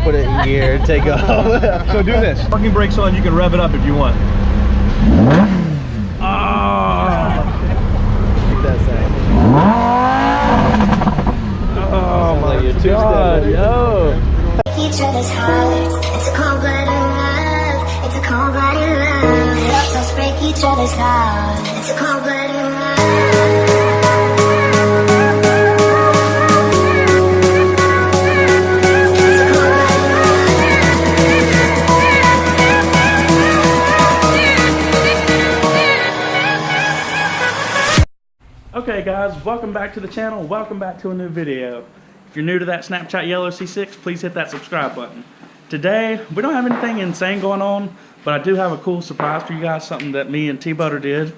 put it in gear, and take off. So do this. Parking brakes on, you can rev it up if you want. That sound. Oh my like you're God, two-stepping. yo. Each other's hearts. It's a cold-blooded love. It's a cold-blooded love. Let's break each other's hearts. It's a cold-blooded love. Okay guys, welcome back to the channel, welcome back to a new video. If you're new to that Snapchat Yellow C6, please hit that subscribe button. Today, we don't have anything insane going on, but I do have a cool surprise for you guys, something that me and T-Butter did.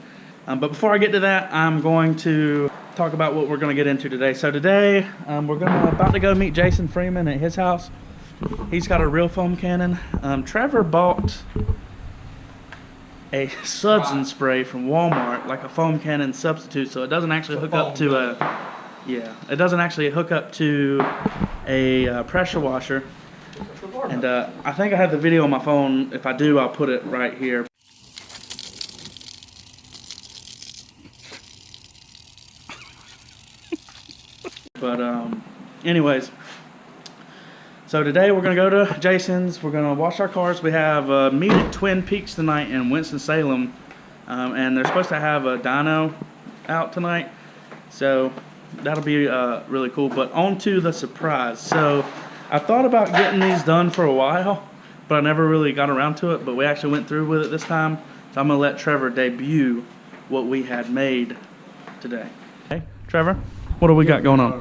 But before I get to that, I'm going to talk about what we're going to get into today. So today, we're about to go meet Jason Freeman at his house. He's got a real foam cannon. Trevor bought a suds and spray from Walmart, like a foam cannon substitute, so it doesn't actually hook up to a it doesn't actually hook up to a pressure washer. And I think I have the video on my phone. If I do, I'll put it right here. But anyways, so today we're going to go to Jason's, we're going to wash our cars. We have a meet at Twin Peaks tonight in Winston-Salem, and they're supposed to have a dyno out tonight, so that'll be really cool. But on to the surprise. So I thought about getting these done for a while, but I never really got around to it, but we actually went through with it this time, so I'm going to let Trevor debut what we had made today. Okay, Trevor, what do we got going on?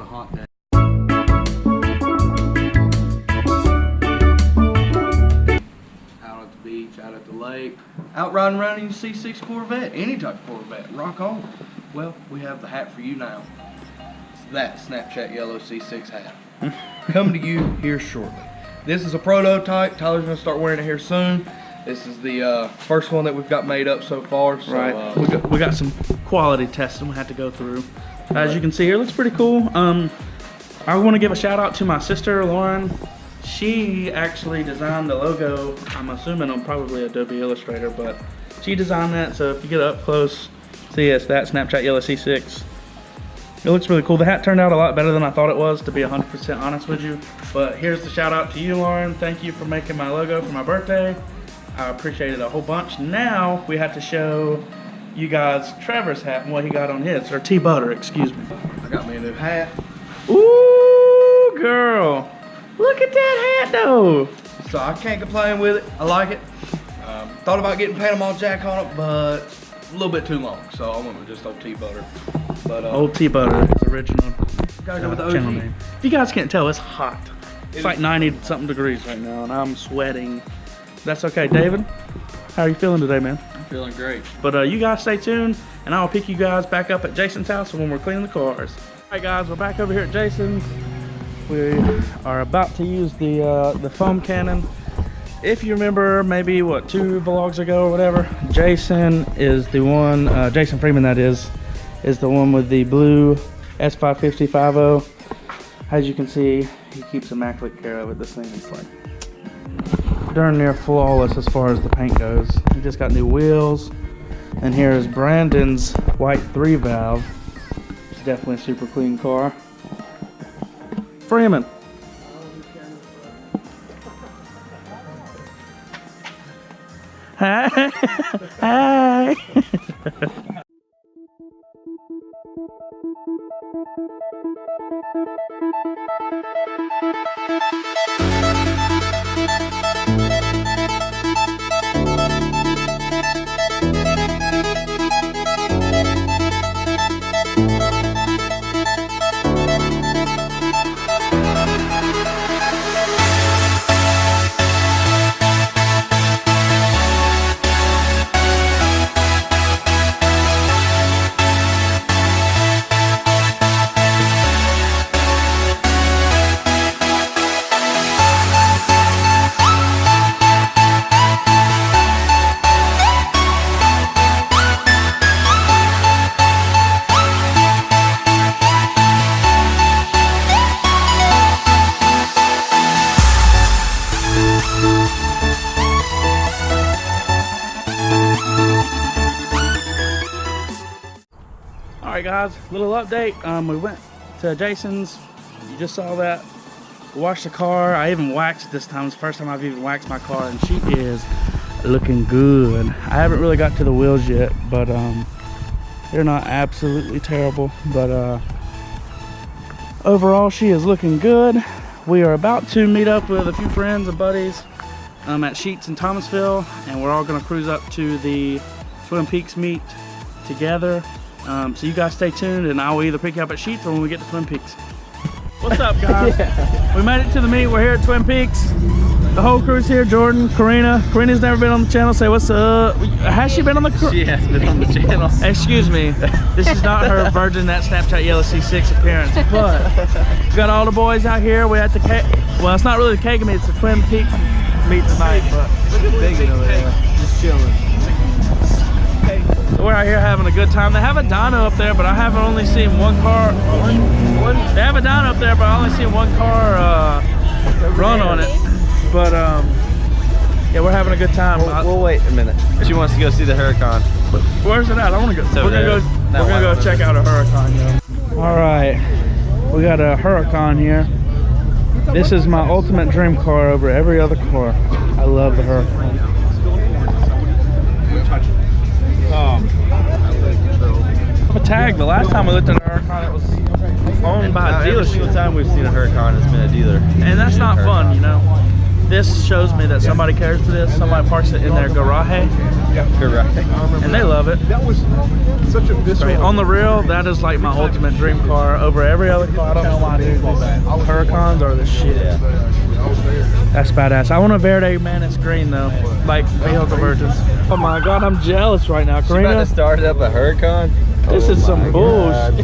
Out at the lake, out riding around in your C6 Corvette, any type of Corvette, rock on. Well, we have the hat for you now. It's that Snapchat Yellow C6 hat. Coming to you here shortly. This is a prototype. Tyler's gonna start wearing it here soon. This is the first one that we've got made up so far. So, right, we got some quality testing we had to go through. As you can see here, it looks pretty cool. I want to give a shout out to my sister, Lauren. She actually designed the logo. I'm assuming on probably Adobe Illustrator, but she designed that. So if you get up close, see it's that Snapchat Yellow C6. It looks really cool. The hat turned out a lot better than I thought it was, to be 100% honest with you. But here's the shout out to you, Lauren. Thank you for making my logo for my birthday. I appreciate it a whole bunch. Now we have to show you guys Trevor's hat and what he got on his, or T-Butter, excuse me. I got me a new hat. Ooh, girl. Look at that hat though. So I can't complain with it. I like it. Thought about getting Panama Jack on it, but a little bit too long. So I went with just old T-Butter. But old T-Butter is original. Gotta go with the OG. Channel name. If you guys can't tell, it's hot. It's like 90 something degrees right now, and I'm sweating. That's okay, David. How are you feeling today, man? I'm feeling great. But you guys stay tuned, and I'll pick you guys back up at Jason's house when we're cleaning the cars. All right, guys, we're back over here at Jason's. We are about to use the foam cannon. If you remember, maybe what, 2 vlogs ago or whatever, Jason is the one, Jason Freeman that is the one with the blue S550-50. As you can see, he keeps immaculate care of it. This thing is like darn near flawless as far as the paint goes. He just got new wheels. And here is Brandon's white 3-valve. It's definitely a super clean car. Freeman. Hi. Hi. right, guys, little update. We went to Jason's. You just saw that. Washed the car. I even waxed it this time. It's the first time I've even waxed my car, and she is looking good. I haven't really got to the wheels yet, but they're not absolutely terrible. But overall, she is looking good. We are about to meet up with a few friends and buddies at Sheets in Thomasville, and we're all gonna cruise up to the Twin Peaks meet together. So you guys stay tuned, and I will either pick you up at Sheets or when we get to Twin Peaks. What's up, guys? We made it to the meet. We're here at Twin Peaks. The whole crew's here. Jordan, Karina. Karina's never been on the channel. Say what's up. Has she been on the crew? She has been on the channel. Excuse me. This is not her Virgin That Snapchat Yellow C6 appearance. But we got all the boys out here. We at the well, it's not really the keg meet. It's the Twin Peaks meet tonight. But Look at Big over there. Just chilling. we're out here having a good time. They have a dyno up there, but I haven't only seen one car. They have a dyno up there, but I only seen one car run on it. But yeah, we're having a good time. We'll wait a minute. She wants to go see the Huracan. Where's it at? I want to go. We're gonna go check out a Huracan. All right, we got a Huracan here. This is my ultimate dream car over every other car. I love the Huracan. A tag. The last time we looked at a Huracan, it was owned by a Every dealership. single time we've seen a Huracan, it's been a dealer. And that's not fun, you know. This shows me that somebody cares for this. Somebody parks it in their garage, and they love it. That was such a visceral. Right. On the real, that is like my ultimate dream car over every other car. I don't know why, dude. Huracans are the shit. Yeah. That's badass. I want a Verde Manus green though, like vehicle conversions. Oh my god, I'm jealous right now, She about Karina. to start up a Huracan. This is some bullshit.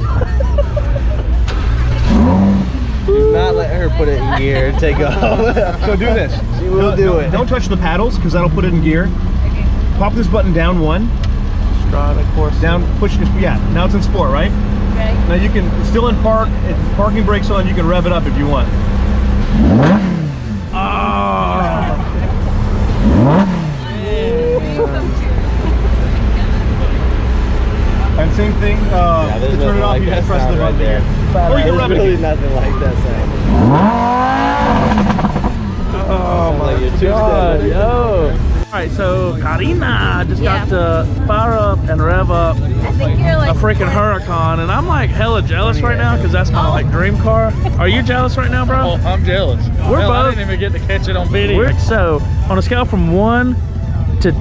Do not let her put it in gear and take off. So do this. She will do it. Don't touch the paddles because that'll put it in gear. Pop this button down one. Strada, of course. Down, push this. Yeah, now it's in sport, right? Okay. Now you can, it's still in park. If parking brakes on, you can rev it up if you want. And same thing, Yeah, to turn it off, you just press the button there. Or you can rev it really again. nothing like that sound. Oh my Like you're god, two-step. yo. Alright, so Karina just got to fire up and rev up I think you're a like freaking Huracan, and I'm like hella jealous right now because that's my like dream car. Are you jealous right now, bro? Oh, I'm jealous. We're Hell, I both- didn't even get to catch it on video. So, on a scale from 1 to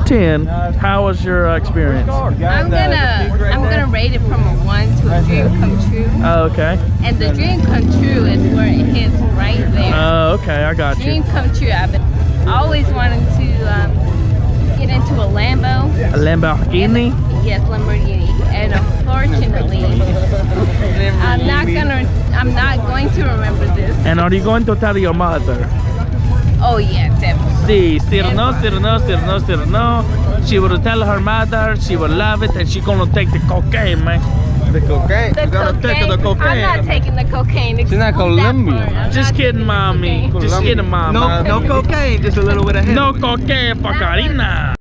10, how was your experience? I'm gonna rate it from a 1 to a dream come true. Oh, okay. And the dream come true is where it hits right there. Oh, okay, I got you. Dream come true. I've been always wanting to get into a Lambo. A Lamborghini? Yes, Lamborghini. And unfortunately, I'm not going to remember this. And are you going to tell your mother? Oh yeah, definitely. Si, no. She will tell her mother, she will love it, and she gonna take the cocaine, man. The cocaine. The cocaine. I'm not taking the cocaine. She's not Colombian. Just kidding, mommy. Just kidding, mama. No cocaine, just a little bit of No cocaine for Karina.